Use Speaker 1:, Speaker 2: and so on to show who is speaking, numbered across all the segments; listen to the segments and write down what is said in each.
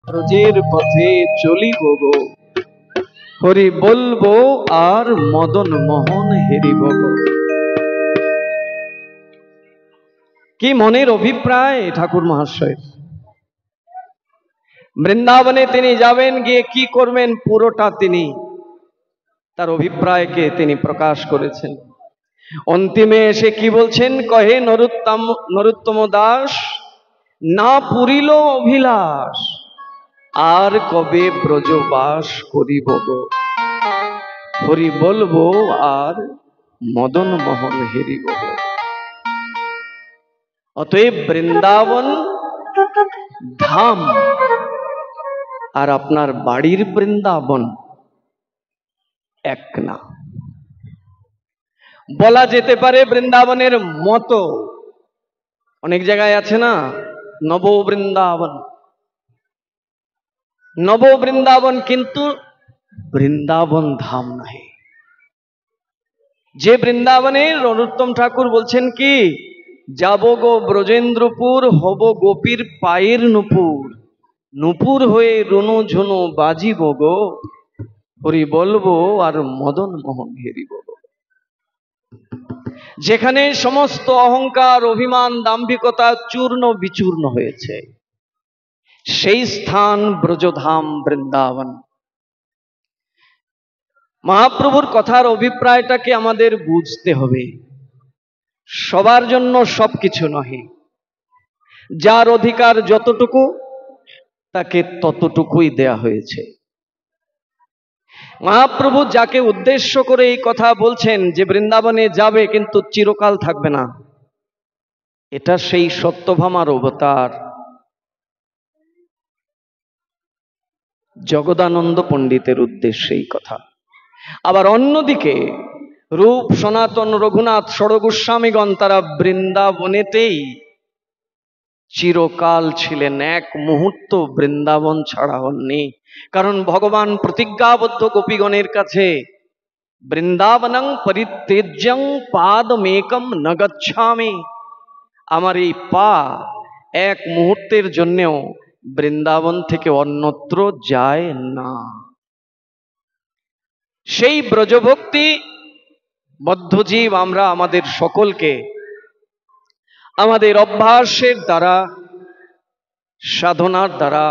Speaker 1: ব্রজের পথে চলিব গো, হরি বলবো আর মদন মোহন হেরিব গো। কি মনের অভিপ্রায় ঠাকুর মহাশয়ের। বৃন্দাবনে তিনি যাবেন, গিয়ে কি করবেন পুরোটা তিনি তার অভিপ্রায়কে তিনি প্রকাশ করেছেন। অন্তিমে এসে কি বলছেন, কহে নরোত্তম দাস, না পুরিল অভিলাষ, আর কবে ব্রজবাস করিব গো, হরি বলবো আর মদন মোহন হেরিব গো। অতএব বৃন্দাবন ধাম আর আপনার বাড়ির বৃন্দাবন এক না। বলা যেতে পারে বৃন্দাবনের মতো অনেক জায়গায় আছে না, নব বৃন্দাবন, নব বৃন্দাবন, কিন্তু বৃন্দাবন ধাম নয়। যে বৃন্দাবনে নরোত্তম ঠাকুর বলছেন কি, যাব গো ব্রজেন্দ্রপুর, হব গোপীর পায়ের নুপুর, নুপুর হয়ে রুনু ঝুনু বাজিব গো, হরি বলবো আর মদন মোহন হেরিব গো। যেখানে সমস্ত অহংকার, অভিমান, দাম্ভিকতা চূর্ণ বিচূর্ণ হয়েছে, সেই স্থান ব্রজধাম বৃন্দাবন। মহাপ্রভুর কথার অভিপ্রায়টাকে আমাদের বুঝতে হবে। সবার জন্য সবকিছু নহে, যার অধিকার যতটুকু তাকে ততটুকুই দেয়া হয়েছে। মহাপ্রভু যাকে উদ্দেশ্য করে এই কথা বলছেন যে বৃন্দাবনে যাবে কিন্তু চিরকাল থাকবে না, এটা সেই সত্যভামার অবতার জগদানন্দ পণ্ডিতের উদ্দেশ্যে এই কথা। আবার অন্যদিকে রূপ সনাতন রঘুনাথ ষড়গোস্বামীগণ তারা বৃন্দাবনেতেই চিরকাল ছিলেন, এক মুহূর্ত বৃন্দাবন ছাড়া হননি। কারণ ভগবান প্রতিজ্ঞাবদ্ধ গোপীগণের কাছে, বৃন্দাবনং পরিত্যজ্যং পাদমেকম ন গচ্ছামি, আমার এই পা এক মুহূর্তের জন্যেও বৃন্দাবন থেকে অন্যত্র যায় না। সেই ব্রজভক্তি বদ্ধজীব আমরা আমাদের সকলকে আমাদের অভ্যাসের দ্বারা, সাধনার দ্বারা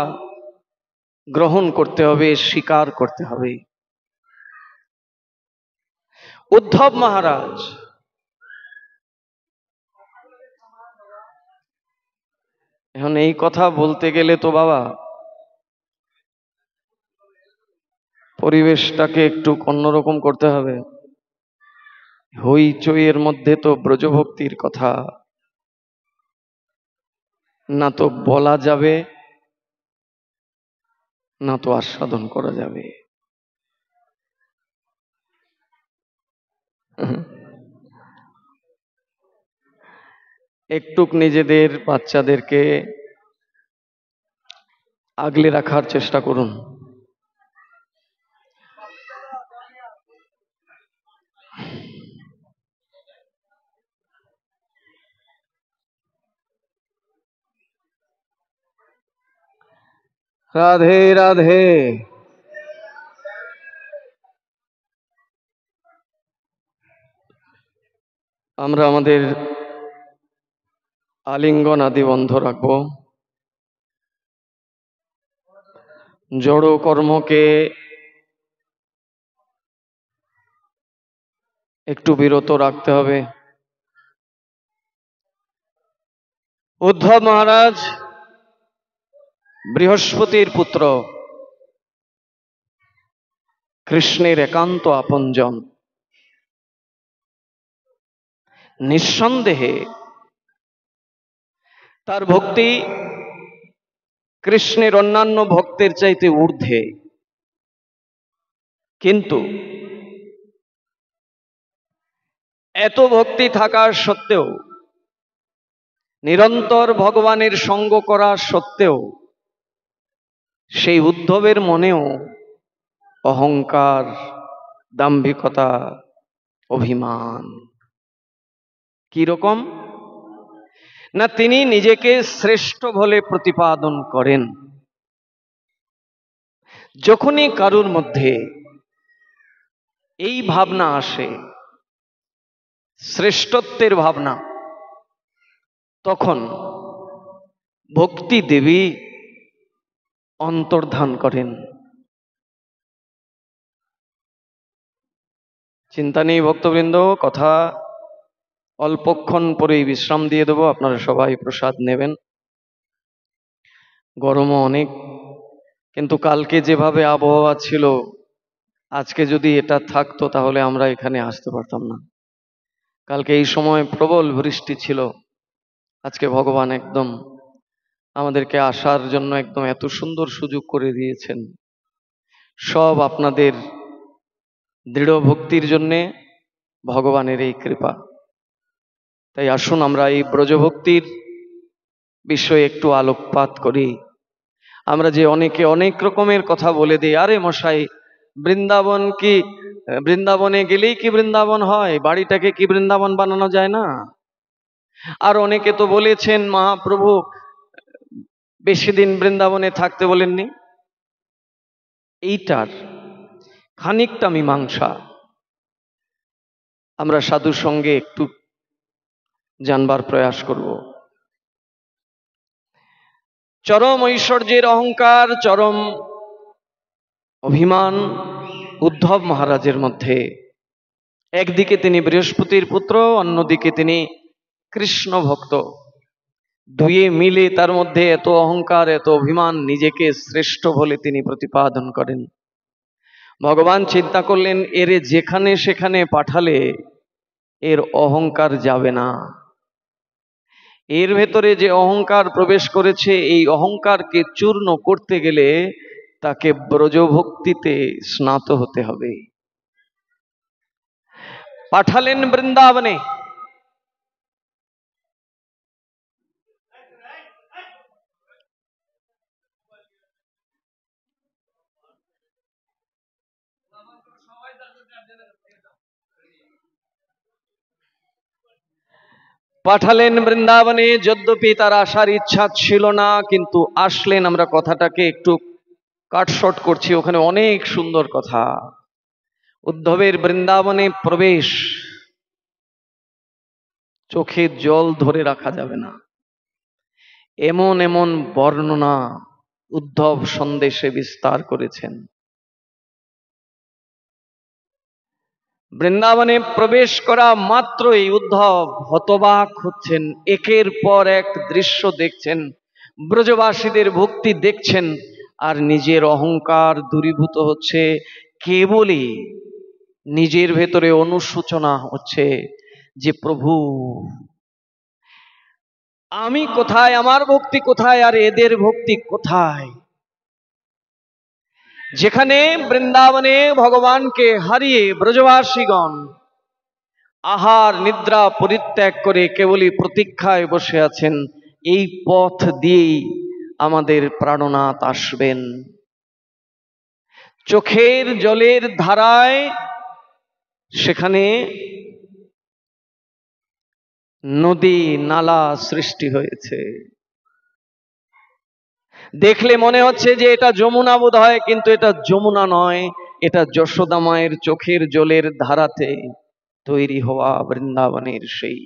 Speaker 1: গ্রহণ করতে হবে, স্বীকার করতে হবে। উদ্ধব মহারাজ এখন এই কথা বলতে গেলে তো বাবা পরিবেশটাকে একটু অন্যরকম করতে হবে। হইচইয়ের মধ্যে তো ব্রজভক্তির কথা না তো বলা যাবে, না তো আস্বাদন করা যাবে। একটুক নিজেদের বাচ্চাদেরকে আগলে রাখার চেষ্টা করুন। রাধে রাধে। আমরা আমাদের আলিঙ্গন আদি বন্ধ রাখবো। জড় কর্মকে একটু বিরত রাখতে হবে। উদ্ধব মহারাজ বৃহস্পতির পুত্র, কৃষ্ণের একান্ত আপনজন। নিঃসন্দেহে তার ভক্তি কৃষ্ণের অন্যান্য ভক্তের চাইতে ঊর্ধ্বে, কিন্তু এত ভক্তি থাকার সত্ত্বেও, নিরন্তর ভগবানের সঙ্গ করা সত্ত্বেও, সেই উদ্ধবের মনেও অহংকার, দাম্ভিকতা, অভিমান। কি রকম না, তিনি নিজেকে শ্রেষ্ঠ বলে প্রতিপাদন করেন। যখনই কারুর মধ্যে এই ভাবনা আসে, শ্রেষ্ঠত্বের ভাবনা, তখন ভক্তি দেবী অন্তর্ধান করেন। চিন্তা নেই ভক্তবৃন্দ, কথা অল্পক্ষণ পরেই বিশ্রাম দিয়ে দেবো, আপনারা সবাই প্রসাদ নেবেন। গরমও অনেক, কিন্তু কালকে যেভাবে আবহাওয়া ছিল, আজকে যদি এটা থাকতো তাহলে আমরা এখানে আসতে পারতাম না। কালকে এই সময় প্রবল বৃষ্টি ছিল, আজকে ভগবান একদম আমাদেরকে আসার জন্য একদম এত সুন্দর সুযোগ করে দিয়েছেন। সব আপনাদের দৃঢ় ভক্তির জন্যে ভগবানের এই কৃপা। তাই আসুন আমরা এই ব্রজভক্তির বিষয়ে একটু আলোকপাত করি। আমরা যে অনেকে অনেক রকমের কথা বলে দিই, আরে মশাই বৃন্দাবন কি, বৃন্দাবনে গেলেই কি বৃন্দাবন হয়, বাড়িটাকে কি বৃন্দাবন বানানো যায় না? আর অনেকে তো বলেছেন মহাপ্রভু বেশি দিন বৃন্দাবনে থাকতে বলেননি। এইটার খানিকটা মীমাংসা আমরা সাধুর সঙ্গে একটু জানবার প্রয়াস করব। চরম ঐশ্বর্যের অহংকার, চরম অভিমান উদ্ধব মহারাজের মধ্যে। একদিকে তিনি বৃহস্পতির পুত্র, অন্যদিকে তিনি কৃষ্ণ ভক্ত, দুয়ে মিলে তার মধ্যে এত অহংকার, এত অভিমান, নিজেকে শ্রেষ্ঠ বলে তিনি প্রতিপাদন করেন। ভগবান চিন্তা করলেন, এরে যেখানে সেখানে পাঠালে এর অহংকার যাবে না। এর ভেতরে যে অহংকার প্রবেশ করেছে, এই অহংকারকে চূর্ণ করতে গেলে তাকে ব্রজভক্তিতে স্নাত হতে হবে। পাঠালেন বৃন্দাবনে। পাঠালেন বৃন্দাবনে, যদ্যপি তার আসার ইচ্ছা ছিল না, কিন্তু আসলেন। আমরা কথাটাকে একটু কাটশট করছি, ওখানে অনেক সুন্দর কথা। উদ্ধবের বৃন্দাবনে প্রবেশ, চোখে জল ধরে রাখা যাবে না, এমন এমন বর্ণনা উদ্ধব সন্দেশে বিস্তার করেছেন। বৃন্দাবনে প্রবেশ করা মাত্রই উদ্ধব হতবাক হচ্ছেন, একের পর এক দৃশ্য দেখছেন, ব্রজবাসীদের ভক্তি দেখছেন, আর নিজের অহংকার দূরীভূত হচ্ছে। কেবলই নিজের ভেতরে অনুশোচনা হচ্ছে যে প্রভু আমি কোথায়, আমার ভক্তি কোথায়, আর এদের ভক্তি কোথায়? যেখানে বৃন্দাবনে ভগবানকে হারিয়ে ব্রজবাসীগণ আহার নিদ্রা পরিত্যাগ করে কেবলই প্রতীক্ষায় বসে আছেন, এই পথ দিয়েই আমাদের প্রাণনাথ আসবেন। চোখের জলের ধারায় সেখানে নদী নালা সৃষ্টি হয়েছে। দেখলে মনে হচ্ছে যে এটা যমুনা বোধ হয়, কিন্তু এটা যমুনা নয়, এটা যশোদা মায়ের চোখের জলের ধারাতে তৈরি হওয়া বৃন্দাবনের সেই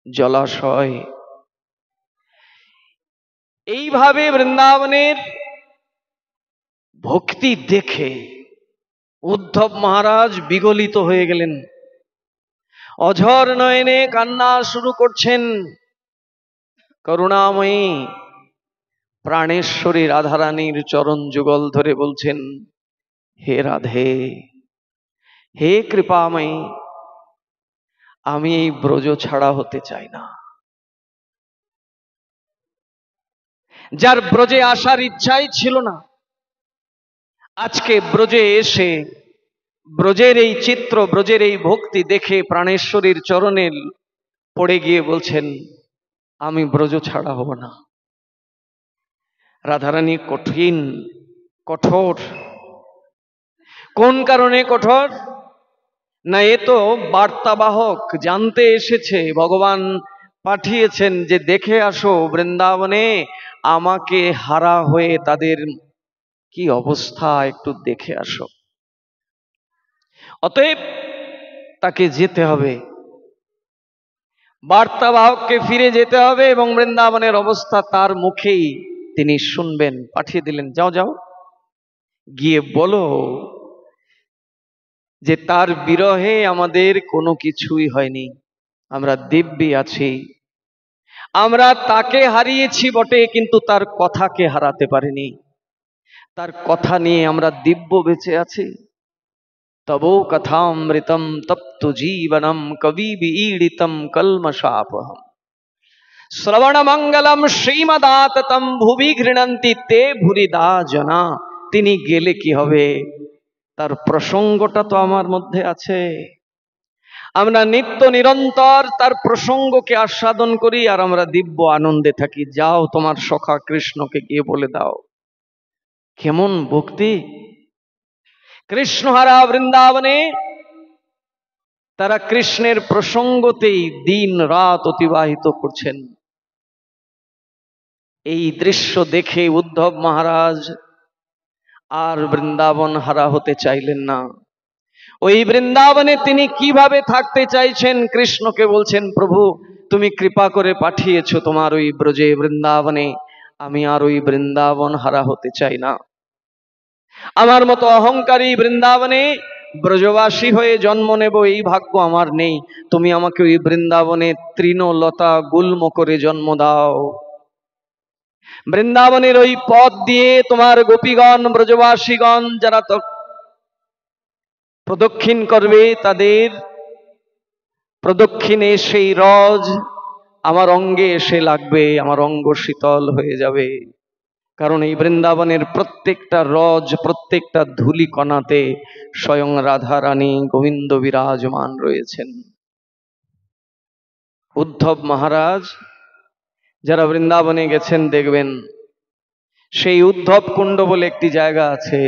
Speaker 1: জলাশয়। এইভাবে বৃন্দাবনের ভক্তি দেখে উদ্ধব মহারাজ বিগলিত হয়ে গেলেন, অঝর নয়নে কান্না শুরু করছেন। করুণাময়ী প্রাণেশ্বরী রাধারানীর চরণ যুগল ধরে বলছেন, হে রাধে, হে কৃপাময়ী, আমি এই ব্রজ ছাড়া হতে চাই না। যার ব্রজে আসার ইচ্ছাই ছিল না, আজকে ব্রজে এসে ব্রজের এই চিত্র, ব্রজের এই ভক্তি দেখে প্রাণেশ্বরীর চরণে পড়ে গিয়ে বলছেন, আমি ব্রজ ছাড়া হব না। রাধারানী কঠিন, কঠোর। কোন কারণে কঠোর? না, এ তো বার্তাবাহক, জানতে এসেছে, ভগবান পাঠিয়েছেন যে দেখে আসো বৃন্দাবনে আমাকে হারা হয়ে তাদের কি অবস্থা একটু দেখে আসো। অতএব তাকে যেতে হবে, বার্তাবাহককে ফিরে যেতে হবে এবং বৃন্দাবনের অবস্থা তার মুখেই তিনি শুনবেন। পাঠিয়ে দিলেন, যাও যাও গিয়ে বলো যে তার বিরহে আমাদের কোনো কিছুই হয়নি, আমরা দিব্যি আছি। আমরা তাকে হারিয়েছি বটে, কিন্তু তার কথাকে হারাতে পারিনি। তার কথা নিয়ে আমরা দিব্য বেঁচে আছি। তবো কথামৃতম তপ্ত জীবনম কবি বিঈড়িতম কলমশাপহম শ্রবণ মঙ্গলম শ্রীমদাততম ভুবি ঘৃণন্তি তে ভুরিদা জনা। তিনি গেলে কি হবে, তার প্রসঙ্গটা তো আমার মধ্যে আছে। আমরা নিত্য নিরন্তর তার প্রসঙ্গকে আস্বাদন করি আর আমরা দিব্য আনন্দে থাকি। যাও তোমার সখা কৃষ্ণকে গিয়ে বলে দাও। কেমন ভক্তি! কৃষ্ণহারা বৃন্দাবনে তারা কৃষ্ণের প্রসঙ্গতেই দিন রাত অতিবাহিত করছেন। এই দৃশ্য দেখে উদ্ধব মহারাজ আর বৃন্দাবন হারা হতে চাইলেন না। ওই বৃন্দাবনে তিনি কিভাবে থাকতে চাইছেন, কৃষ্ণকে বলছেন, প্রভু তুমি কৃপা করে পাঠিয়েছো তোমার ওই ব্রজে বৃন্দাবনে, আমি আর ওই বৃন্দাবন হারা হতে চাই না। আমার মতো অহংকারী বৃন্দাবনে ব্রজবাসী হয়ে জন্ম নেব এই ভাগ্য আমার নেই। তুমি আমাকে ওই বৃন্দাবনে তৃণলতা গুল্ম করে জন্ম দাও। বৃন্দাবনের ওই পথ দিয়ে তোমার গোপীগণ ব্রজবাসীগণ যারা তো প্রদক্ষিণ করবে, তাদের প্রদক্ষিণে সেই রজ আমার অঙ্গে এসে লাগবে, আমার অঙ্গ শীতল হয়ে যাবে। কারণ এই বৃন্দাবনের প্রত্যেকটা রজ, প্রত্যেকটা ধূলি কণাতে স্বয়ং রাধা রানী গোবিন্দ বিরাজমান রয়েছেন। উদ্ধব মহারাজ যারা বৃন্দাবনে গেছেন দেখবেন, সেই উদ্ধব কুণ্ড বলে একটি জায়গা আছে।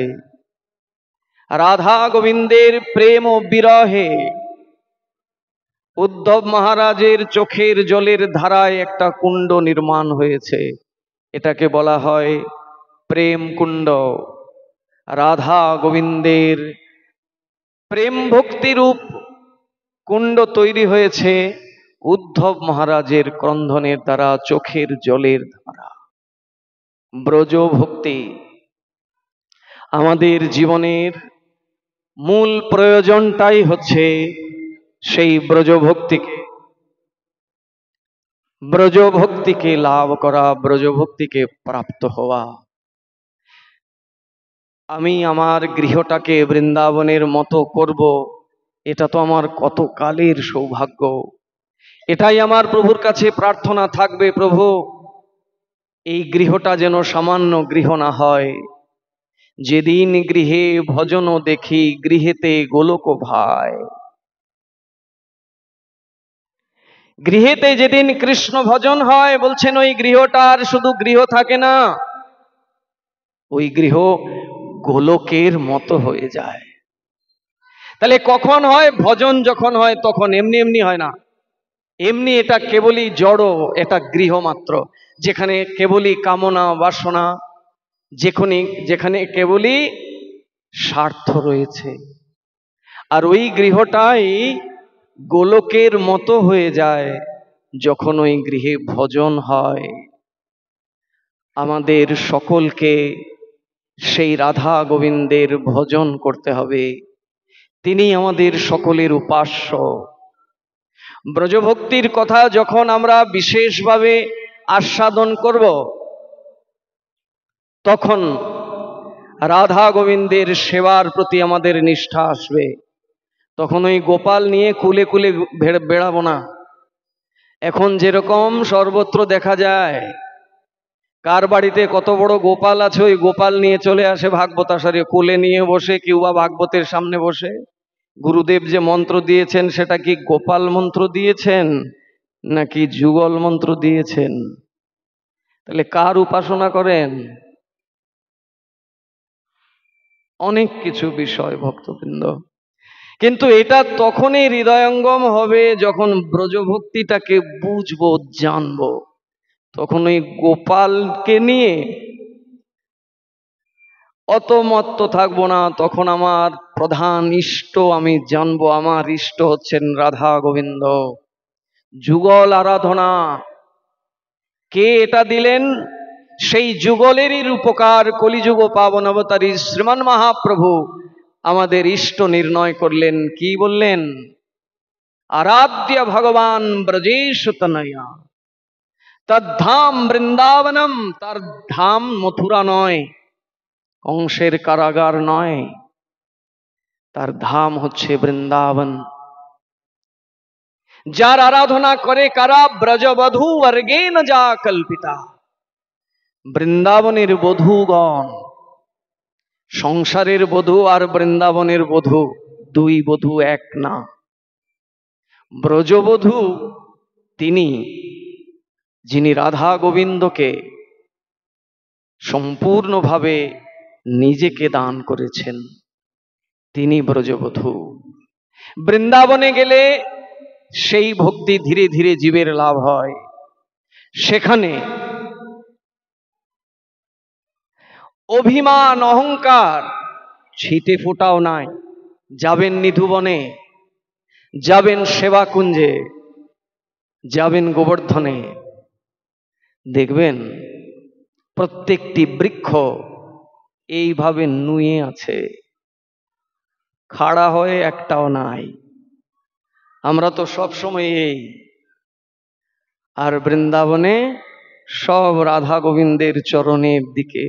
Speaker 1: রাধা গোবিন্দের প্রেম ও বিরহে উদ্ধব মহারাজের চোখের জলের ধারায় একটা কুণ্ড নির্মাণ হয়েছে। এটাকে বলা হয় প্রেম কুণ্ড। রাধা গোবিন্দের প্রেম ভক্তিরূপ কুণ্ড তৈরি হয়েছে উদ্ধব মহারাজের ক্রন্ধনের দ্বারা, চোখের জলের দ্বারা। ব্রজ ভক্তি আমাদের জীবনের মূল প্রয়োজনটাই হচ্ছে সেই ব্রজভক্তিকে লাভ করা, ব্রজভক্তিকে প্রাপ্ত হওয়া। আমি আমার গৃহটাকে বৃন্দাবনের মতো করব, এটা তো আমার কত কালের সৌভাগ্য। এটাই আমার প্রভুর কাছে প্রার্থনা থাকবে, প্রভু এই গৃহটা যেন সামান্য গৃহ না হয়। যেদিন গৃহে ভজন দেখি, গৃহেতে গোলক ভাই। গৃহেতে যেদিন কৃষ্ণ ভজন হয়, বলছেন ওই গৃহটার শুধু গৃহ থাকে না, ওই গৃহ গোলকের মতো হয়ে যায়। তাহলে কখন হয়? ভজন যখন হয় তখন। এমনি এমনি হয় না। এমনি এটা কেবলই জড়, এটা গৃহ মাত্র, যেখানে কেবলই কামনা বাসনা, যেখানে কেবলই স্বার্থ রয়েছে। আর ওই গৃহটাই গোলকের মতো হয়ে যায় যখন ওই গৃহে ভজন হয়। আমাদের সকলকে সেই রাধা গোবিন্দের ভজন করতে হবে। তিনি আমাদের সকলের উপাস্য। ব্রজভক্তির কথা যখন আমরা বিশেষভাবে আস্বাদন করব, তখন রাধা গোবিন্দের সেবার প্রতি আমাদের নিষ্ঠা আসবে। তখন ওই গোপাল নিয়ে কুলে কুলে বেড়াবো না। এখন যেরকম সর্বত্র দেখা যায়, কার বাড়িতে কত বড় গোপাল আছে, ওই গোপাল নিয়ে চলে আসে ভাগবত আচার্য, কোলে নিয়ে বসে, কেউ বা ভাগবতের সামনে বসে। গুরুদেব যে মন্ত্র দিয়েছেন সেটা কি গোপাল মন্ত্র দিয়েছেন নাকি যুগল মন্ত্র দিয়েছেন? তাহলে কার উপাসনা করেন? অনেক কিছু বিষয় ভক্তবৃন্দ, কিন্তু এটা তখনই হৃদয়ঙ্গম হবে যখন ব্রজভক্তিটাকে বুঝবো, জানবো। তখন ওই গোপালকে নিয়ে অত মত্ত থাকবো না, তখন আমার প্রধান ইষ্ট আমি জানবো। আমার ইষ্ট হচ্ছেন রাধা গোবিন্দ, যুগল আরাধনা। কে এটা দিলেন? সেই যুগলেরই রূপকার কলিযুগ পাবন অবতারী শ্রীমান মহাপ্রভু আমাদের ইষ্ট নির্ণয় করলেন। কি বললেন? আরাধ্য ভগবান ব্রজেশ তনয়া, তার ধাম বৃন্দাবনম। তার ধাম মথুরা নয়, কংসের কারাগার নয়, তার ধাম হচ্ছে বৃন্দাবন। যার আরাধনা করে কারা? ব্রজবধূ বর্গেন যা কল্পিতা। বৃন্দাবনের বধূগণ, সংসারের বধূ আর বৃন্দাবনের বধূ দুই বধূ এক না। ব্রজবধূ তিনি, যিনি রাধা গোবিন্দকে সম্পূর্ণভাবে নিজেকে দান করেছেন, তিনি ব্রজবধূ। বৃন্দাবনে গেলে সেই ভক্তি ধীরে ধীরে জীবের লাভ হয়। সেখানে অভিমান অহংকার ছিটে ফোটাও নাই। যাবেন নিধুবনে, যাবেন সেবা কুঞ্জে, যাবেন গোবর্ধনে, দেখবেন প্রত্যেকটি বৃক্ষ এইভাবে নুয়ে আছে, খাড়া হয়ে একটাও নাই। আমরা তো সব সময় এই, আর বৃন্দাবনে সব রাধা গোবিন্দের চরণের দিকে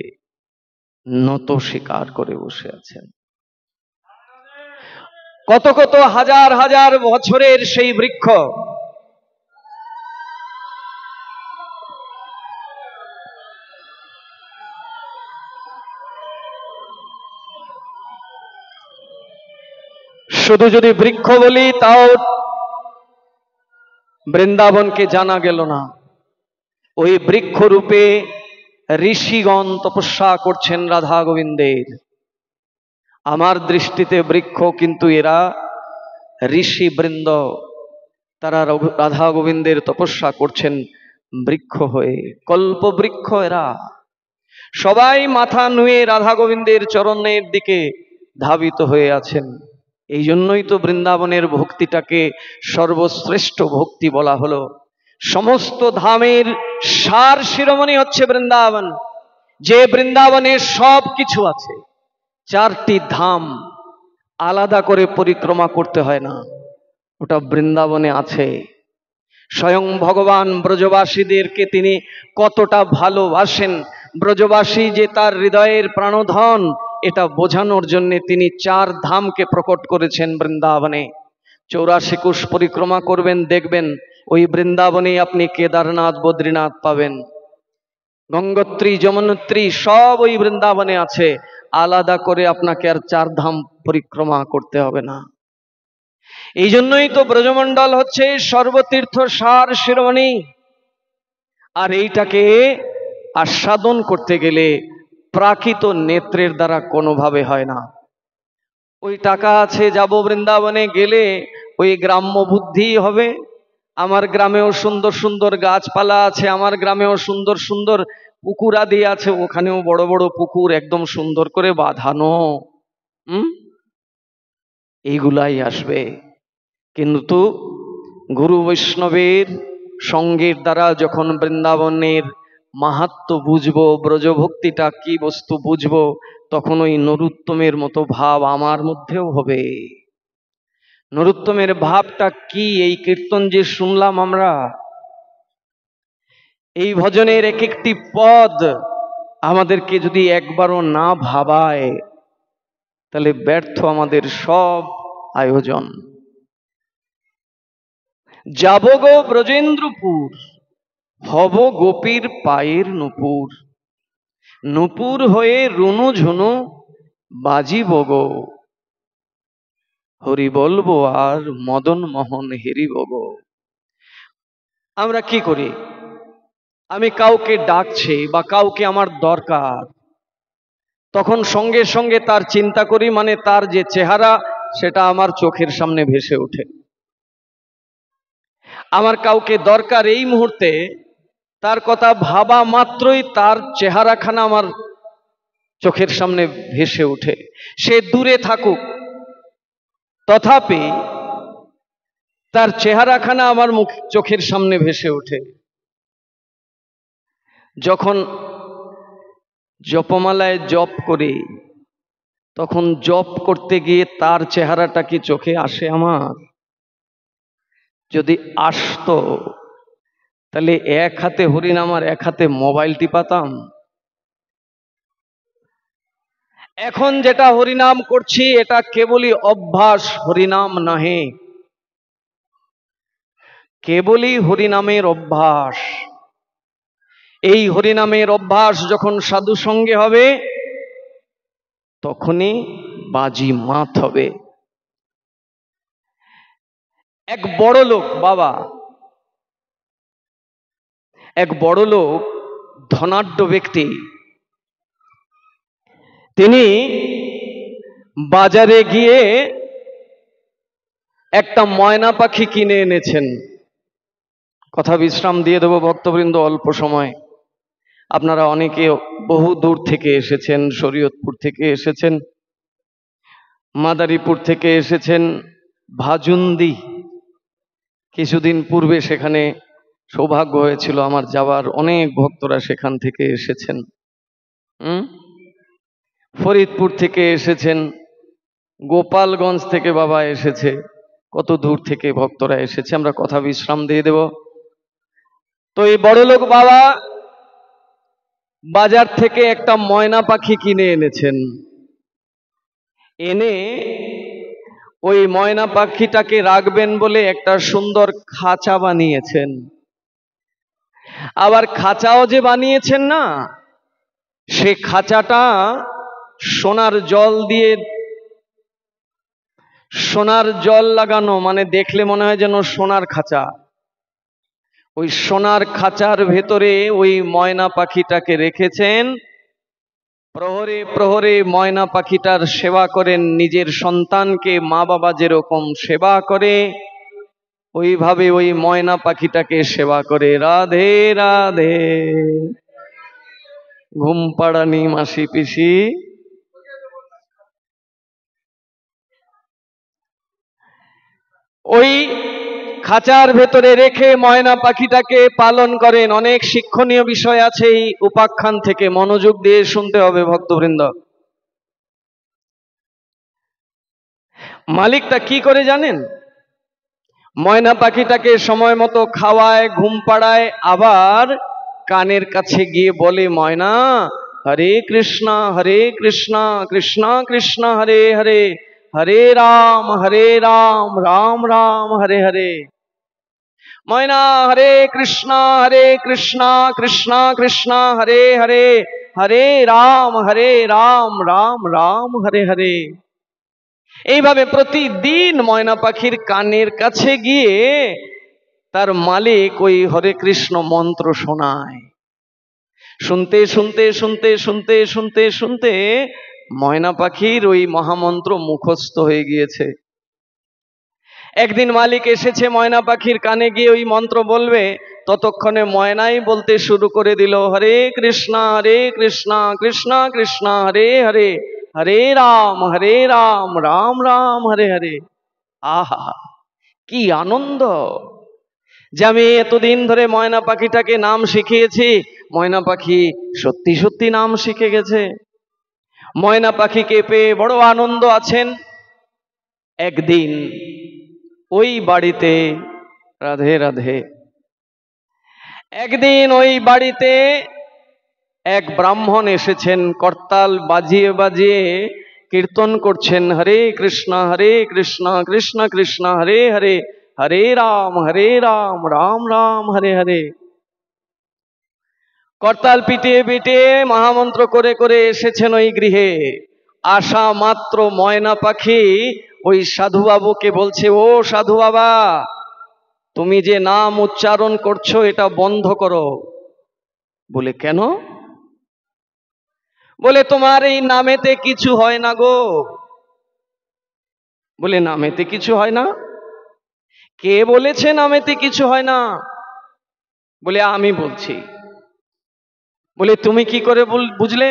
Speaker 1: নত স্বীকার করে বসে আছেন। কত কত হাজার হাজার বছরের সেই বৃক্ষ, শুধু যদি বৃক্ষ বলি তাও বৃন্দাবনকে জানা গেল না। ওই বৃক্ষরূপে ঋষিগণ তপস্যা করছেন রাধা গোবিন্দের। আমার দৃষ্টিতে বৃক্ষ, কিন্তু এরা ঋষি বৃন্দ, তারা রাধা গোবিন্দের তপস্যা করছেন বৃক্ষ হয়ে, কল্প বৃক্ষ এরা। সবাই মাথা নুয়ে রাধা গোবিন্দের চরণের দিকে ধাবিত হয়ে আছেন। এই জন্যই তো বৃন্দাবনের ভক্তিটাকে সর্বশ্রেষ্ঠ ভক্তি বলা হলো। সমস্ত ধামের সার শিরোমণি হচ্ছে বৃন্দাবন। যে বৃন্দাবনে সব কিছু আছে, চারটি ধাম আলাদা করে পরিক্রমা করতে হয় না, ওটা বৃন্দাবনে আছে। স্বয়ং ভগবান ব্রজবাসীদেরকে তিনি কতটা ভালোবাসেন, ব্রজবাসী যে তার হৃদয়ের প্রাণধন, এটা বোঝানোর জন্য তিনি চার ধামকে প্রকট করেছেন বৃন্দাবনে। 84 কোষ পরিক্রমা করবেন, দেখবেন ওই বৃন্দাবনে আপনি কেদারনাথ বদ্রীনাথ পাবেন, গঙ্গোত্রী যমুনোত্রী সব ওই বৃন্দাবনে আছে। আলাদা করে আপনাকে আর চার ধাম পরিক্রমা করতে হবে না। এই জন্যই তো ব্রজমণ্ডল হচ্ছে সর্বতীর্থ সার শিরোমণি। আর এইটাকে আস্বাদন করতে গেলে প্রাকৃত নেত্রের দ্বারা কোনোভাবে হয় না। ওই টাকা আছে, যাব বৃন্দাবনে, গেলে ওই গ্রাম্য বুদ্ধি হবে। আমার গ্রামেও সুন্দর সুন্দর গাছপালা আছে, আমার গ্রামেও সুন্দর সুন্দর পুকুর আদি আছে, ওখানেও বড় বড় পুকুর একদম সুন্দর করে বাঁধানো, এইগুলাই আসবে। কিন্তু গুরু বৈষ্ণবের সঙ্গের দ্বারা যখন বৃন্দাবনের মাহাত্ম্য বুঝবো, ব্রজভক্তিটা কি বস্তু বুঝবো, তখন ওই নরোত্তমের মতো ভাব আমার মধ্যেও হবে। নরোত্তমের ভাবটা কি? এই কীর্তন যে শুনলাম আমরা, এই ভজনের এক একটি পদ আমাদেরকে যদি একবারও না ভাবায়, তাহলে ব্যর্থ আমাদের সব আয়োজন। যাব গো ব্রজেন্দ্রপুর, হব গোপীর পায়ের নুপুর। নুপুর হয়ে রুনু ঝুনু বাজিব গো, হরি বলবো আর মদন মোহন হেরিব গো। আমরা কি করি? আমি কাউকে ডাকছি বা কাউকে আমার দরকার, তখন সঙ্গে সঙ্গে তার চিন্তা করি, মানে তার যে চেহারা সেটা আমার চোখের সামনে ভেসে ওঠে। আমার কাউকে দরকার এই মুহূর্তে, তার কথা ভাবা মাত্রই তার চেহারাখানা আমার চোখের সামনে ভেসে ওঠে। সে দূরে থাকুক, তথাপি তার চেহারাখানা আমার চোখের সামনে ভেসে ওঠে। যখন জপমালায় জপ করি, তখন জপ করতে গিয়ে তার চেহারাটা কি চোখে আসে আমার? যদি আসতো তাহলে এক হাতে হরিনাম আর এক হাতে মোবাইল টিপাতাম। এখন যেটা হরিনাম করছি এটা কেবলই অভ্যাস, হরিনাম নহে, কেবলই হরিনামের অভ্যাস। এই হরিনামের অভ্যাস যখন সাধু সঙ্গে হবে তখনই বাজি মাত হবে। এক বড় লোক বাবা, এক বড় লোক, ধনাঢ্য ব্যক্তি, তিনি বাজারে গিয়ে একটা ময়না পাখি কিনে এনেছেন। কথা বিশ্রাম দিয়ে দেব ভক্তবৃন্দ, অল্প সময়। আপনারা অনেকে বহু দূর থেকে এসেছেন, শরীয়তপুর থেকে এসেছেন, মাদারীপুর থেকে এসেছেন, ভাজুন্দি, কিছুদিন পূর্বে সেখানে সৌভাগ্য হয়েছিল আমার যাওয়ার, অনেক ভক্তরা সেখান থেকে এসেছেন। ফরিদপুর থেকে এসেছেন, গোপালগঞ্জ থেকে বাবা এসেছে, কত দূর থেকে ভক্তরা এসেছে, আমরা কথা বিশ্রাম দিয়ে দেব। তো এই বড়লোক বাবা বাজার থেকে একটা ময়না পাখি কিনে এনেছেন। এনে ওই ময়না পাখিটাকে রাখবেন বলে একটা সুন্দর খাঁচা বানিয়েছেন। আবার খাঁচাও যে বানিয়েছেন না, সে খাঁচাটা সোনার জল দিয়ে, সোনার জল লাগানো, মানে দেখলে মনে হয় যেন সোনার খাঁচা। ওই সোনার খাঁচার ভেতরে ওই ময়না পাখিটাকে রেখেছেন। প্রহরে প্রহরে ময়না পাখিটার সেবা করেন, নিজের সন্তানকে মা বাবা যেরকম সেবা করে ওইভাবে ওই ময়না পাখিটাকে সেবা করে। রাধে রাধে। ঘুম পাড়ানি মাসি পিসি। ওই খাঁচার ভেতরে রেখে ময়না পাখিটাকে পালন করেন। অনেক শিক্ষণীয় বিষয় আছে এই উপাখ্যান থেকে, মনোযোগ দিয়ে শুনতে হবে ভক্তবৃন্দ। মালিকটা কি করে জানেন? ময়না পাখিটাকে সময় মতো খাওয়ায়, ঘুম পাড়ায়, আবার কানের কাছে গিয়ে বলে, ময়না হরে কৃষ্ণ কৃষ্ণ কৃষ্ণ হরে হরে, হরে রাম রাম রাম হরে হরে। ময়না হরে কৃষ্ণ কৃষ্ণ কৃষ্ণ হরে হরে, হরে রাম রাম রাম হরে হরে। এইভাবে প্রতিদিন ময়না পাখির কানের কাছে গিয়ে তার মালিক ওই হরে কৃষ্ণ মন্ত্র শোনায়। শুনতে শুনতে শুনতে শুনতে শুনতে শুনতে ময়না পাখির ওই মহামন্ত্র মুখস্থ হয়ে গিয়েছে। একদিন মালিক এসেছে ময়না পাখির কানে গিয়ে ওই মন্ত্র বলবে, ততক্ষণে ময়নাই বলতে শুরু করে দিল, হরে কৃষ্ণ কৃষ্ণ কৃষ্ণ হরে হরে, হরে রাম রাম রাম হরে হরে। আহা কি আনন্দ যে আমি এতদিন ধরে ময়না পাখিটাকে নাম শিখিয়েছি, ময়না পাখি সত্যি সত্যি নাম শিখে গেছে। ময়না পাখিকে পেয়ে বড় আনন্দ আছেন। একদিন ওই বাড়িতে, রাধে রাধে, একদিন ওই বাড়িতে এক ব্রাহ্মণ এসেছেন, করতাল বাজিয়ে বাজিয়ে কীর্তন করছেন, হরে কৃষ্ণ কৃষ্ণ কৃষ্ণ হরে হরে, হরে রাম রাম রাম হরে হরে। করতাল পিটিয়ে পিটিয়ে মহামন্ত্র করে করে এসেছেন ওই গৃহে। আসা মাত্র ময়না পাখি ওই সাধু বাবুকে বলছে, ও সাধু বাবা, তুমি যে নাম উচ্চারণ করছো এটা বন্ধ করো। বলে কেন? বলে তোমার এই নামেতে কিছু হয় না গো। বলে নামেতে কিছু হয় না? কে বলেছে নামেতে কিছু হয় না? বলে আমি বলছি। বলে তুমি কি করে বুঝলে?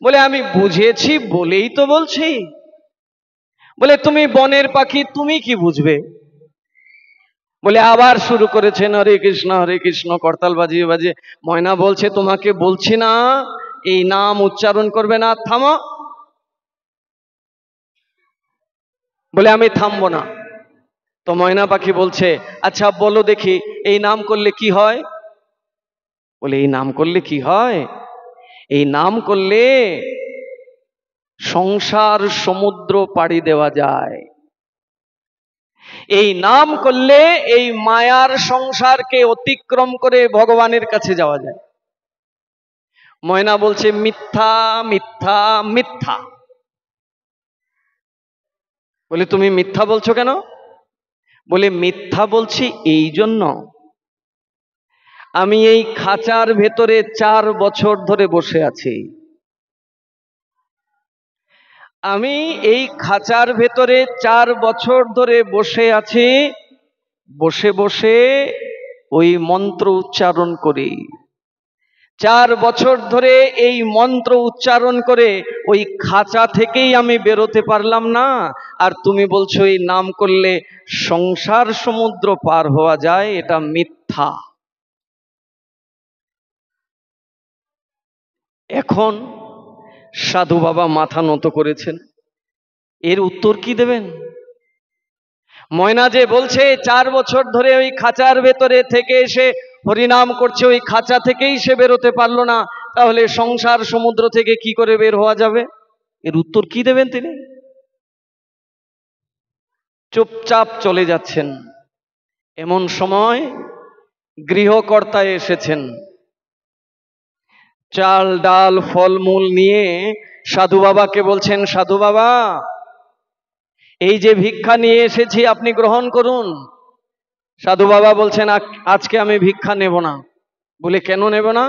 Speaker 1: বলে আমি বুঝেছি বলেই তো বলছি। বলে তুমি বনের পাখি, তুমি কি বুঝবে? বলে আবার শুরু করেছেন হরে কৃষ্ণ করতাল বাজিয়ে বাজিয়ে। ময়না বলছে তোমাকে বলছি না এই নাম উচ্চারণ করবে না, থামো। বলে আমি থামবো না। তো ময়না পাখি বলছে আচ্ছা বলো দেখি এই নাম করলে কি হয়? বলে এই নাম করলে কি হয়? এই নাম করলে সংসার সমুদ্র পাড়ি দেওয়া যায়। এই নাম করলে এই মায়ার সংসারকে অতিক্রম করে ভগবানের কাছে যাওয়া যায়। ময়না বলছে মিথ্যা মিথ্যা মিথ্যা। বলে তুমি মিথ্যা বলছো কেন? বলে মিথ্যা বলছি এই জন্য, আমি এই খাঁচার ভেতরে 4 বছর ধরে বসে আছি। আমি এই খাঁচার ভেতরে 4 বছর ধরে বসে আছি, বসে বসে ওই মন্ত্র উচ্চারণ করি। 4 বছর ধরে এই মন্ত্র উচ্চারণ করে ওই খাঁচা থেকেই আমি বেরোতে পারলাম না, আর তুমি বলছো এই নাম করলে সংসার সমুদ্র পার হওয়া যায়, এটা মিথ্যা। এখন সাধু বাবা মাথা নত করেছেন, এর উত্তর কি দেবেন? ময়না যে বলছে 4 বছর ধরে ওই খাঁচার ভেতরে থেকে এসে হরিনাম করছে, ওই খাঁচা থেকেই সে বেরোতে পারলো না, তাহলে সংসার সমুদ্র থেকে কি করে বের হওয়া যাবে? এর উত্তর কি দেবেন তিনি? চুপচাপ চলে যাচ্ছেন। এমন সময় গৃহকর্তা এসেছেন, চাল ডাল ফলমূল নিয়ে সাধু বাবাকে বলছেন সাধু বাবা এই যে ভিক্ষা নিয়ে এসেছি আপনি গ্রহণ করুন। সাধু বাবা বলছেন আজকে আমি ভিক্ষা নেব না। বলে কেন নেব না?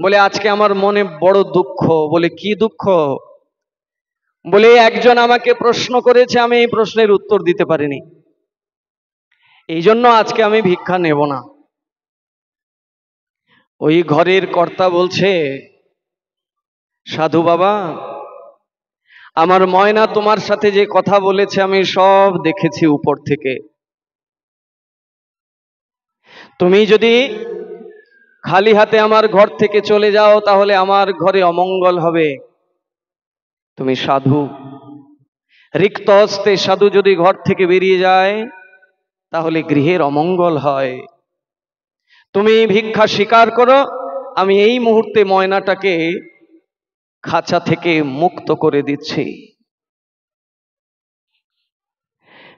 Speaker 1: বলে আজকে আমার মনে বড় দুঃখ। বলে কি দুঃখ? বলে একজন আমাকে প্রশ্ন করেছে, আমি এই প্রশ্নের উত্তর দিতে পারিনি, এই জন্য আজকে আমি ভিক্ষা নেব না। ওই ঘরের কর্তা বলছে সাধু বাবা আমার ময়না তোমার সাথে যে কথা বলেছে আমি সব দেখেছি উপর থেকে। তুমি যদি খালি হাতে আমার ঘর থেকে চলে যাও তাহলে আমার ঘরে অমঙ্গল হবে। তুমি সাধু, রিক্ত হস্তে সাধু যদি ঘর থেকে বেরিয়ে যায় তাহলে গৃহের অমঙ্গল হয়। তুমি ভিক্ষা স্বীকার করো, আমি এই মুহূর্তে ময়নাটাকে খাঁচা থেকে মুক্ত করে দিচ্ছি।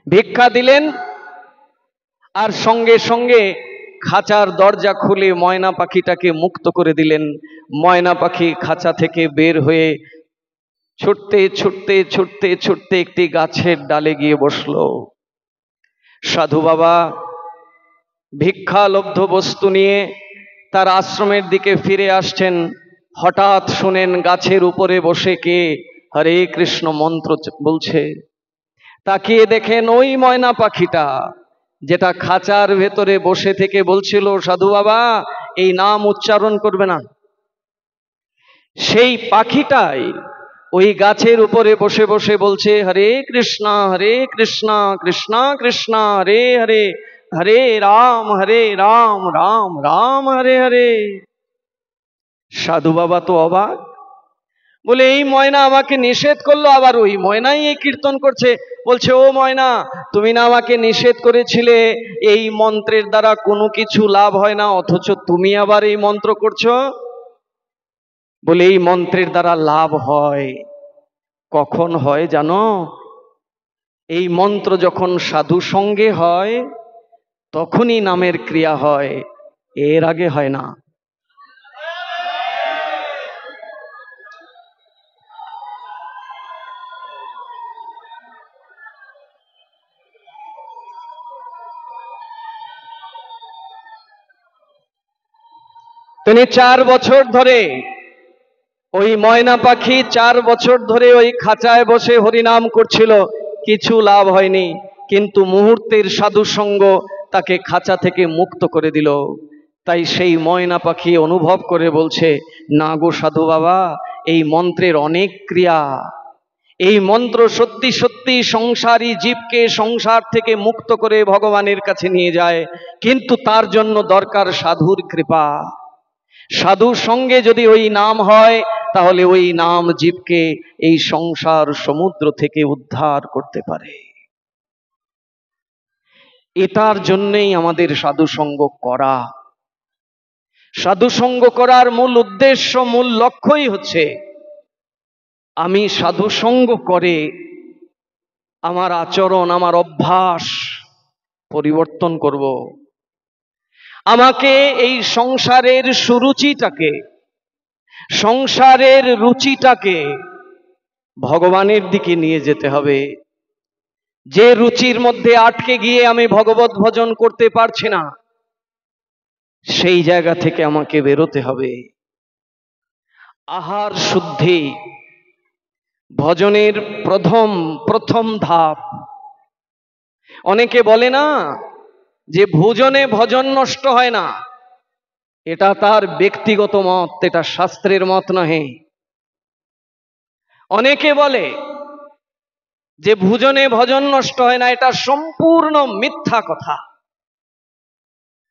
Speaker 1: ভিক্ষা দিলেন আর সঙ্গে সঙ্গে খাঁচার দরজা খুলে ময়না পাখিটাকে মুক্ত করে দিলেন। ময়না পাখি খাঁচা থেকে বের হয়ে ছুটতে ছুটতে ছুটতে ছুটতে একটি গাছের ডালে গিয়ে বসলো। সাধু বাবা ভিক্ষালব্ধ বস্তু নিয়ে তার আশ্রমের দিকে ফিরে আসছেন। হঠাৎ শুনেন গাছের উপরে বসে কে হরে কৃষ্ণ মন্ত্র বলছে। তাকিয়ে দেখেন ওই ময়না পাখিটা যেটা খাঁচার ভেতরে বসে থেকে বলছিল সাধু বাবা এই নাম উচ্চারণ করবে না, সেই পাখিটাই ওই গাছের উপরে বসে বসে বলছে হরে কৃষ্ণ কৃষ্ণ কৃষ্ণ হরে হরে, হরে রাম রাম রাম হরে হরে। সাধু বাবা তো অবাক, বলে এই ময়না আমাকে নিষেধ করলো, আবার ওই ময়নাই এই কীর্তন করছে। বলছে ও ময়না তুমি না আমাকে নিষেধ করেছিলে এই মন্ত্রের দ্বারা কোনো কিছু লাভ হয় না, অথচ তুমি আবার এই মন্ত্র করছো। বলে এই মন্ত্রের দ্বারা লাভ হয়। কখন হয় জানো? এই মন্ত্র যখন সাধু সঙ্গে হয় তখনই নামের ক্রিয়া হয়, এর আগে হয় না। তিনি 4 বছর ধরে ওই ময়না পাখি 4 বছর ধরে ওই খাঁচায় বসে হরিনাম করছিল, কিছু লাভ হয়নি। কিন্তু মুহূর্তের সাধু সঙ্গ তাকে খাঁচা থেকে মুক্ত করে দিল। তাই সেই ময়না পাখি অনুভব করে বলছে না গো সাধু বাবা এই মন্ত্রের অনেক ক্রিয়া। এই মন্ত্র সত্যি সত্যি সংসারী জীবকে সংসার থেকে মুক্ত করে ভগবানের কাছে নিয়ে যায়, কিন্তু তার জন্য দরকার সাধুর কৃপা। সাধুর সঙ্গে যদি ওই নাম হয়, তাহলে ওই নাম জীবকে এই সংসার সমুদ্র থেকে উদ্ধার করতে পারে। এটার জন্যই আমাদের সাধু সঙ্গ করা। সাধু সঙ্গ করার মূল উদ্দেশ্য, মূল লক্ষ্যই হচ্ছে আমি সাধু সঙ্গ করে আমার আচরণ, আমার অভ্যাস পরিবর্তন করব। আমাকে এই সংসারের সুরুচিটাকে, সংসারের রুচিটাকে ভগবানের দিকে নিয়ে যেতে হবে। যে রুচির মধ্যে আটকে গিয়ে আমি ভগবত ভজন করতে পারছি না, সেই জায়গা থেকে আমাকে বেরোতে হবে। আহার শুদ্ধি ভজনের প্রথম ধাপ। অনেকে বলে না যে ভোজনে ভজন নষ্ট হয় না, এটা তার ব্যক্তিগত মত, এটা শাস্ত্রের মত নহে। অনেকে বলে যে ভোজনে ভজন নষ্ট হয় না, এটা সম্পূর্ণ মিথ্যা কথা।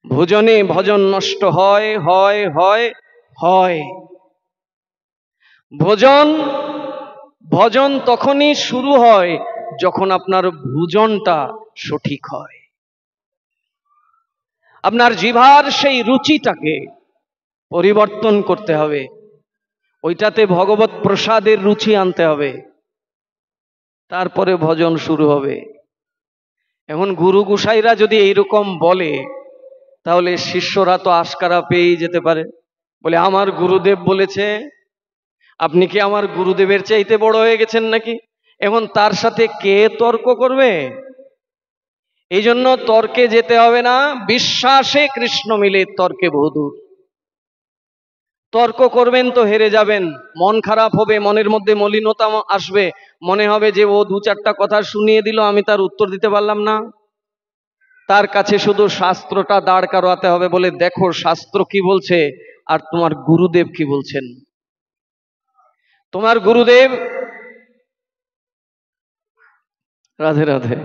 Speaker 1: ভোজনে ভজন নষ্ট হয় হয় হয় হয়। ভজন তখনই শুরু হয় যখন আপনার ভোজনটা সঠিক হয়। আপনার জিহ্বার সেই রুচিটাকে পরিবর্তন করতে হবে, ওইটাতে ভগবত প্রসাদের রুচি আনতে হবে, তারপরে ভজন শুরু হবে। এখন গুরু গোসাইরা যদি এইরকম বলে, তাহলে শিষ্যরা তো আশকারা পেয়ে যেতে পারে, বলে আমার গুরুদেব বলেছে। আপনি কি আমার গুরুদেবের চাইতে বড় হয়ে গেছেন নাকি? এখন তার সাথে কে তর্ক করবে? এই জন্য তর্কে যেতে হবে না, বিশ্বাসে কৃষ্ণ মিলে তর্কে বহুদূর। তর্ক করবেন তো হেরে যাবেন, মন খারাপ হবে, মনের মধ্যে মলিনতা আসবে, মনে হবে যে ও দু চারটা কথা শুনিয়ে দিল, আমি তার উত্তর দিতে পারলাম না। তার কাছে শুধু শাস্ত্রটা দাঁড় করাতে হবে, বলে দেখো শাস্ত্র কি বলছে আর তোমার গুরুদেব কি বলছেন। তোমার গুরুদেব, রাধে রাধে,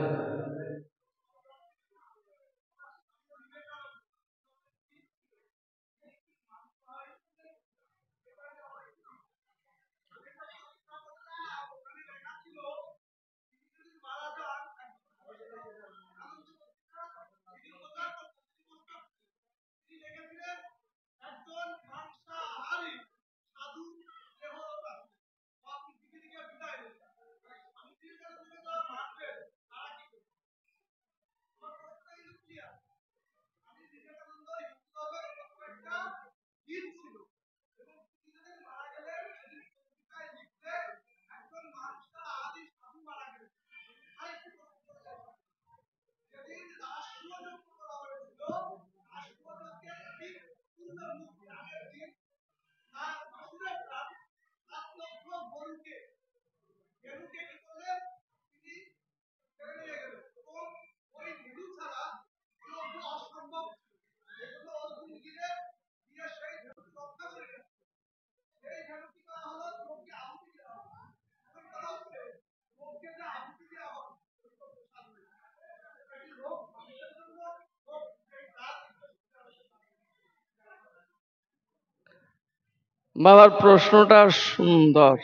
Speaker 1: বাবার প্রশ্নটা সুন্দর।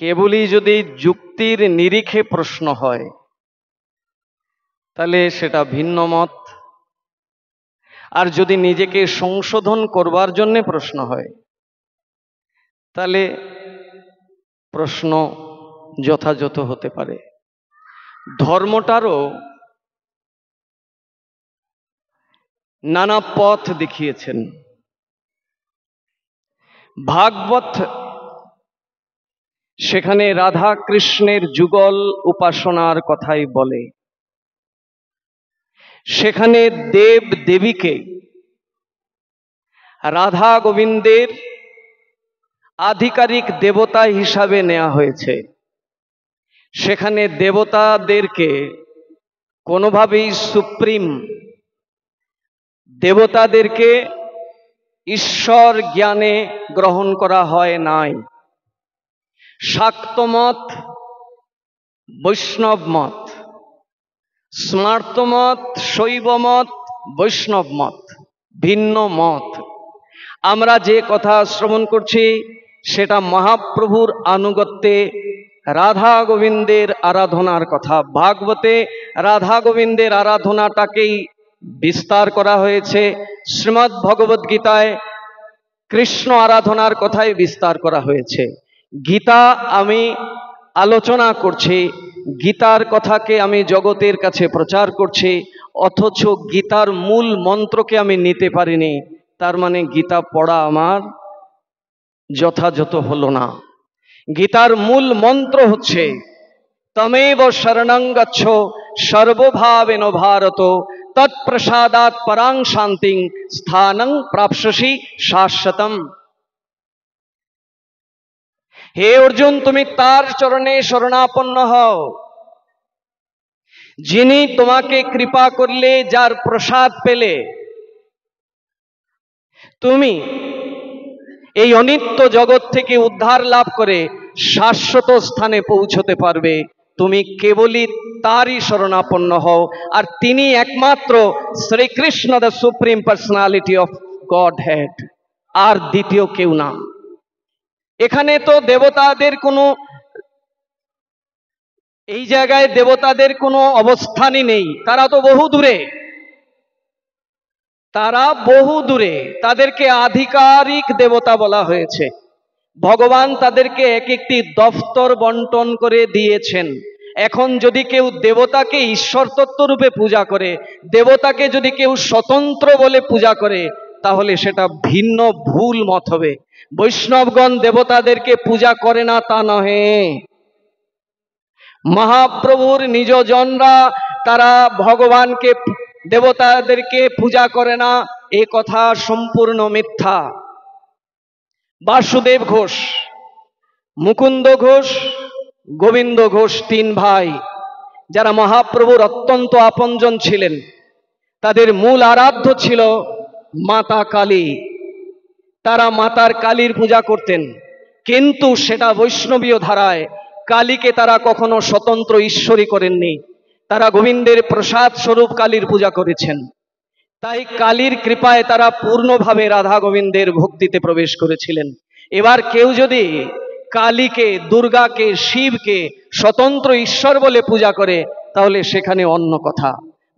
Speaker 1: কেবলই যদি যুক্তির নিরিখে প্রশ্ন হয়, তাহলে সেটা ভিন্ন মত। আর যদি নিজেকে সংশোধন করবার জন্য প্রশ্ন হয়, তাহলে প্রশ্ন যথাযথ হতে পারে। ধর্মটারও নানা পথ দেখিয়েছেন। ভাগবত সেখানে রাধা কৃষ্ণের যুগল উপাসনার কথাই বলে। সেখানে দেব দেবীকে রাধা গোবিন্দের আধিকারিক দেবতা হিসাবে নেওয়া হয়েছে। সেখানে দেবতাদেরকে কোনোভাবেই সুপ্রিম, দেবতাদেরকে ঈশ্বর জ্ঞানে গ্রহণ করা হয় নাই। শাক্ত মত, বৈষ্ণব মত, স্মার্ত মত, শৈব মত, বৈষ্ণব মত, ভিন্ন মত। আমরা যে কথা শ্রবণ করছি সেটা মহাপ্রভুর আনুগত্যে রাধা গোবিন্দের আরাধনার কথা। ভাগবতে রাধা গোবিন্দের আরাধনাটাকেই বিস্তার করা হয়েছে, শ্রীমদ্ ভগবদ গীতায় কৃষ্ণ আরাধনার কথাই বিস্তার করা হয়েছে। গীতা আমি আলোচনা করছি, গীতার কথাকে আমি জগতের কাছে প্রচার করছি, অথচ গীতার মূল মন্ত্রকে আমি নিতে পারিনি। তার মানে গীতা পড়া আমার যথাযথ হলো না। গীতার মূল মন্ত্র হচ্ছে তমেব শরণং গচ্ছ সর্বভাবেন ভারত তৎপ্রসাদাৎ পরাং শান্তিং স্থানং প্রাপ্স্যসি শাশ্বতম। হে অর্জুন, তুমি তার চরণে শরণাপন্ন হও যিনি তোমাকে কৃপা করলে, যার প্রসাদ পেলে তুমি এই অনিত্য জগৎ থেকে উদ্ধার লাভ করে শাশ্বত স্থানে পৌঁছতে পারবে। তুমি কেবলই তারই শরণাপন্ন হও, আর তিনি একমাত্র Srikrishna, the supreme personality of Godhead, আর দ্বিতীয় কেউ না। এখানে তো দেবতাদের কোনো, এই জায়গায় দেবতাদের কোনো অবস্থানই নেই, তারা তো বহু দূরে, তারা বহু দূরে। তাদেরকে আধিকারিক দেবতা বলা হয়েছে। ভগবান তাদেরকে এক একটি দফতর বন্টন করে দিয়েছেন। এখন যদি কেউ দেবতাকে ঈশ্বর তত্ত্ব রূপে পূজা করে, দেবতাকে যদি কেউ স্বতন্ত্র বলে পূজা করে, তাহলে সেটা ভিন্ন ভুল মত হবে। বৈষ্ণবগণ দেবতাদেরকে পূজা করে না তা নহে, মহাপ্রভুর নিজজনরা তারা ভগবানকে, দেবতাদেরকে পূজা করে না, এ কথা সম্পূর্ণ মিথ্যা। বাসুদেব ঘোষ, মুকুন্দ ঘোষ, গোবিন্দ ঘোষ, তিন ভাই যারা মহাপ্রভুর অত্যন্ত আপনজন ছিলেন, তাদের মূল আরাধ্য ছিল মাতা কালী। তারা মাতার কালীর পূজা করতেন, কিন্তু সেটা বৈষ্ণবীয় ধারায়। কালীকে তারা কখনো স্বতন্ত্র ঈশ্বরী করেননি, তারা গোবিন্দের প্রসাদ স্বরূপ কালীর পূজা করেছেন। তাই কালীর কৃপায় তারা পূর্ণভাবে রাধা গোবিন্দের ভক্তিতে প্রবেশ করেছিলেন। এবার কেউ যদি কালীকে, দুর্গাকে, শিবকে স্বতন্ত্র ঈশ্বর বলে পূজা করে, তাহলে সেখানে অন্য কথা।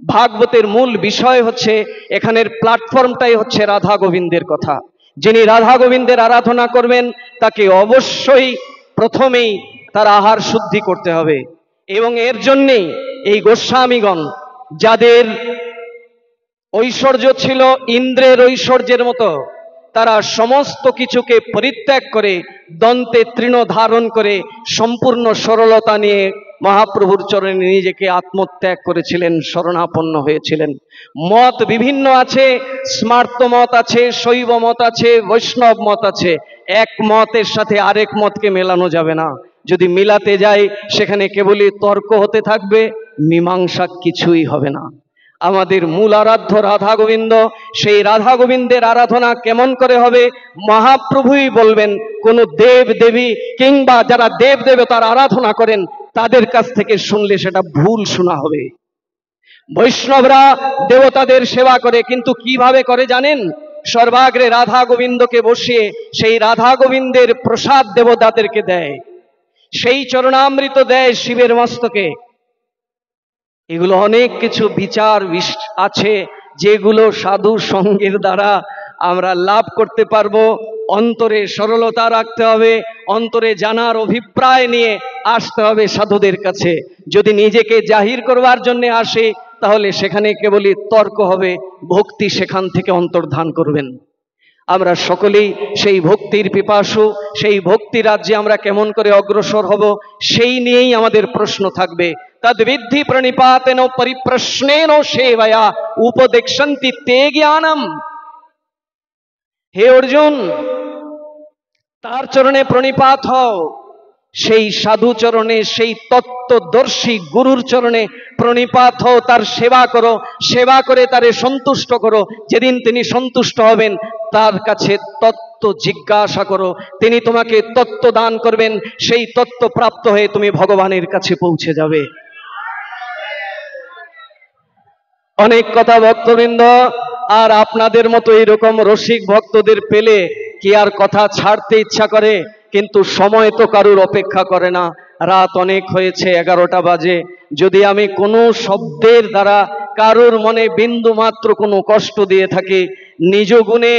Speaker 1: ভাগবতের মূল বিষয় হচ্ছে, এখানের প্ল্যাটফর্মটাই হচ্ছে রাধা গোবিন্দের কথা। যিনি রাধা গোবিন্দের আরাধনা করবেন তাকে অবশ্যই প্রথমেই তার আহার শুদ্ধি করতে হবে, এবং এর জন্যেই এই গোস্বামীগণ, যাদের ঐশ্বর্য ছিল ইন্দ্রের ঐশ্বর্যের মতো, তারা সমস্ত কিছুকে পরিত্যাগ করে দন্তে তৃণ ধারণ করে সম্পূর্ণ সরলতা নিয়ে মহাপ্রভুর চরণে নিজেকে আত্মত্যাগ করেছিলেন, শরণাপন্ন হয়েছিলেন। মত বিভিন্ন আছে, স্মার্ত মত আছে, শৈব মত আছে, বৈষ্ণব মত আছে। এক মতের সাথে আরেক মতকে মেলানো যাবে না। যদি মিলাতে যাই সেখানে কেবলই তর্ক হতে থাকবে, মীমাংসা কিছুই হবে না। আমাদের মূল আরাধ্য রাধা গোবিন্দ, সেই রাধা গোবিন্দের আরাধনা কেমন করে হবে মহাপ্রভুই বলবেন। কোন দেব দেবী কিংবা যারা দেব দেবতার আরাধনা করেন তাদের কাছ থেকে শুনলে সেটা ভুল শোনা হবে। বৈষ্ণবরা দেবতাদের সেবা করে, কিন্তু কিভাবে করে জানেন? সর্বাগ্রে রাধা গোবিন্দকে বসিয়ে সেই রাধা গোবিন্দের প্রসাদ দেবতাদেরকে দেয়, সেই চরণামৃত দেয় শিবের মস্তকে। এগুলো অনেক কিছু বিচার আছে যেগুলো সাধু সঙ্গের দ্বারা আমরা লাভ করতে পারবো। অন্তরে সরলতা রাখতে হবে, অন্তরে জানার অভিপ্রায় নিয়ে আসতে হবে সাধুদের কাছে। যদি নিজেকে জাহির করবার জন্য আসে তাহলে সেখানে কেবলই তর্ক হবে, ভক্তি সেখান থেকে অন্তর্ধান করবেন। আমরা সকলেই সেই ভক্তির পিপাসু, সেই ভক্তি রাজ্যে আমরা কেমন করে অগ্রসর হব সেই নিয়েই আমাদের প্রশ্ন থাকবে। তদ্বিদ্ধি প্রণিপাতেন পরিপ্রশ্নেন সেবয়া উপদেক্ষন্তি তে জ্ঞানম। হে অর্জুন, তার চরণে প্রণিপাত হও, সেই সাধু চরণে, সেই তত্ত্বদর্শী গুরুর চরণে প্রণিপাত হও, তার সেবা করো, সেবা করে তারে সন্তুষ্ট করো। যেদিন তিনি সন্তুষ্ট হবেন তার কাছে তত্ত্ব জিজ্ঞাসা করো, তিনি তোমাকে তত্ত্ব দান করবেন। সেই তত্ত্ব প্রাপ্ত হয়ে তুমি ভগবানের কাছে পৌঁছে যাবে। অনেক কথা ভক্তবৃন্দ, আর আপনাদের মতো এরকম রসিক ভক্তদের পেলে কি আর কথা ছাড়তে ইচ্ছা করে? কিন্তু সময় তো কারুর অপেক্ষা করে না। রাত অনেক হয়েছে, 11টা বাজে। যদি আমি কোনো শব্দের দ্বারা কারুর মনে বিন্দু মাত্র কোনো কষ্ট দিয়ে থাকি, নিজ গুণে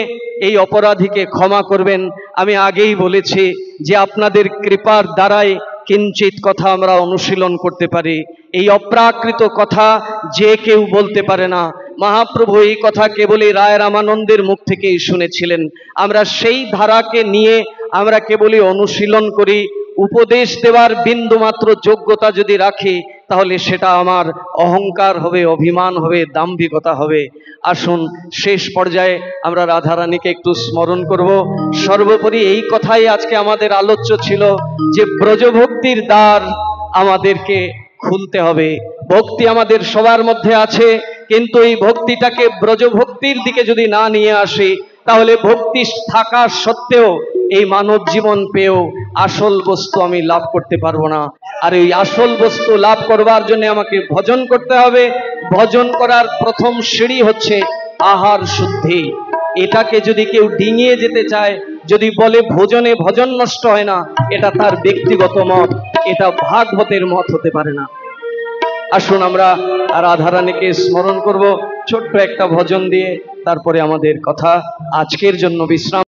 Speaker 1: এই অপরাধীকে ক্ষমা করবেন। আমি আগেই বলেছি যে আপনাদের কৃপার দ্বারাই কিঞ্চিত কথা আমরা অনুশীলন করতে পারি। এই অপ্রাকৃত কথা যে কেউ বলতে পারে না। মহাপ্রভু এই কথা কেবলই রায় রামানন্দের মুখ থেকেই শুনেছিলেন। আমরা সেই ধারাকে নিয়ে আমরা কেবলই অনুশীলন করি। উপদেশ দেওয়ার বিন্দুমাত্র যোগ্যতা যদি রাখি, তাহলে সেটা আমার অহংকার হবে, অভিমান হবে, দাম্ভিকতা হবে। আসুন শেষ পর্যায়ে আমরা রাধারানীকে একটু স্মরণ করব। সর্বোপরি এই কথাই আজকে আমাদের আলোচ্য ছিল যে ব্রজভক্তির দ্বার আমাদেরকে খুলতে হবে। ভক্তি আমাদের সবার মধ্যে আছে, কিন্তু এই ভক্তিটাকে ব্রজভক্তির দিকে যদি না নিয়ে আসি, তাহলে ভক্তি থাকা সত্ত্বেও এই মানব জীবন পেয়েও আসল বস্তু আমি লাভ করতে পারবো না। আর এই আসল বস্তু লাভ করবার জন্য আমাকে ভজন করতে হবে। ভজন করার প্রথম সিঁড়ি হচ্ছে আহার শুদ্ধি। এটাকে যদি কেউ ডিঙিয়ে যেতে চায়, যদি বলে ভোজনে ভজন নষ্ট হয় না, এটা তার ব্যক্তিগত মত, এটা ভাগবতের মত হতে পারে না। আসুন আমরা রাধারানীকে স্মরণ করব ছোট্ট একটা ভজন দিয়ে, তারপরে আমাদের কথা আজকের জন্য বিশ্রাম।